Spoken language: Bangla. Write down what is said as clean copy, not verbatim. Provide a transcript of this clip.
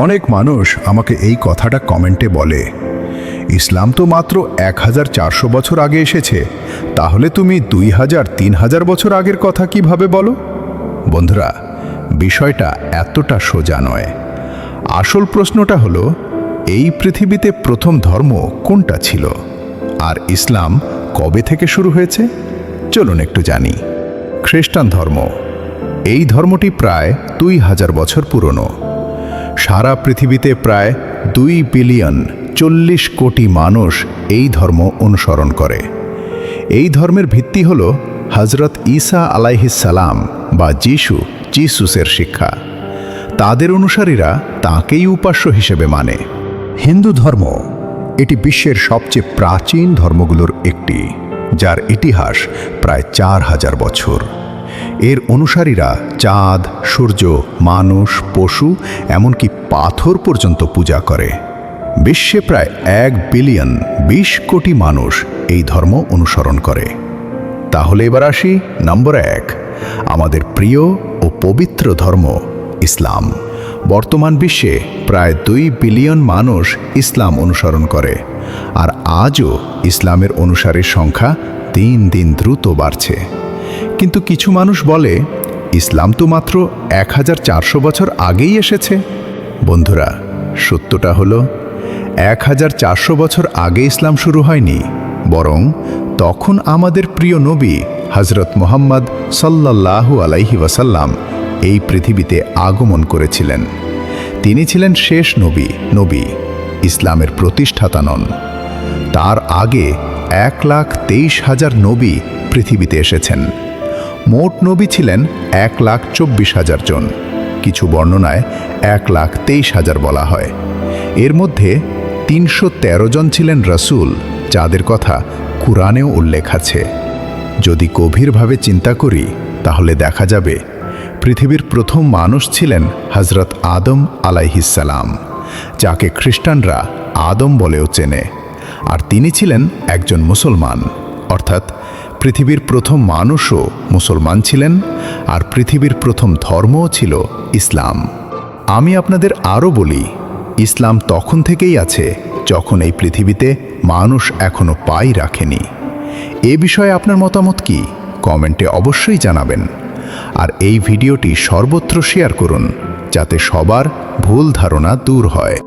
অনেক মানুষ আমাকে এই কথাটা কমেন্টে বলে, ইসলাম তো মাত্র 1400 বছর আগে এসেছে, তাহলে তুমি 2000-3000 বছর আগের কথা কিভাবে বলো? বন্ধুরা, বিষয়টা এতটা সোজা নয়। আসল প্রশ্নটা হলো, এই পৃথিবীতে প্রথম ধর্ম কোনটা ছিল, আর ইসলাম কবে থেকে শুরু হয়েছে? চলুন একটু জানি। খ্রিস্টান ধর্ম। এই ধর্মটি প্রায় 2000 বছর পুরনো। সারা পৃথিবীতে প্রায় 2,40 কোটি মানুষ এই ধর্ম অনুসরণ করে। এই ধর্মের ভিত্তি হল হজরত ঈসা আলাইহিসসালাম বা জিসুসের শিক্ষা। তাদের অনুসারীরা তাঁকেই উপাস্য হিসেবে মানে। হিন্দু ধর্ম। এটি বিশ্বের সবচেয়ে প্রাচীন ধর্মগুলোর একটি, যার ইতিহাস প্রায় 4000 বছর। এর অনুসারীরা চাঁদ, সূর্য, মানুষ, পশু, এমনকি পাথর পর্যন্ত পূজা করে। বিশ্বে প্রায় 1,20 কোটি মানুষ এই ধর্ম অনুসরণ করে। তাহলে এবার আসি নম্বর 1, আমাদের প্রিয় ও পবিত্র ধর্ম ইসলাম। বর্তমান বিশ্বে প্রায় 2 বিলিয়ন মানুষ ইসলাম অনুসরণ করে, আর আজও ইসলামের অনুসারীর সংখ্যা দিন দিন দ্রুত বাড়ছে। কিন্তু কিছু মানুষ বলে, ইসলাম তো মাত্র 1400 বছর আগেই এসেছে। বন্ধুরা, সত্যটা হলো 1400 বছর আগে ইসলাম শুরু হয়নি, বরং তখন আমাদের প্রিয় নবী হজরত মুহাম্মদ সাল্লাল্লাহু আলাইহি ওয়াসাল্লাম এই পৃথিবীতে আগমন করেছিলেন। তিনি ছিলেন শেষ নবী, ইসলামের প্রতিষ্ঠাতা নন। তার আগে 1,23,000 নবী পৃথিবীতে এসেছেন। মোট নবী ছিলেন 1,24,000 জন। কিছু বর্ণনায় 1,23,000 বলা হয়। এর মধ্যে 313 জন ছিলেন রাসূল, যাদের কথা কুরআনেও উল্লেখ আছে। যদি গভীরভাবে চিন্তা করি, তাহলে দেখা যাবে পৃথিবীর প্রথম মানুষ ছিলেন হজরত আদম আলাইহিসসালাম, যাকে খ্রিস্টানরা আদম বলেও চেনে। আর তিনি ছিলেন একজন মুসলমান, অর্থাৎ পৃথিবীর প্রথম মানুষও মুসলমান ছিলেন, আর পৃথিবীর প্রথম ধর্মও ছিল ইসলাম। আমি আপনাদের আরও বলি, ইসলাম তখন থেকেই আছে যখন এই পৃথিবীতে মানুষ এখনো পাই রাখেনি। এ বিষয়ে আপনার মতামত কি? কমেন্টে অবশ্যই জানাবেন। আর এই ভিডিওটি সর্বত্র শেয়ার করুন, যাতে সবার ভুল ধারণা দূর হয়।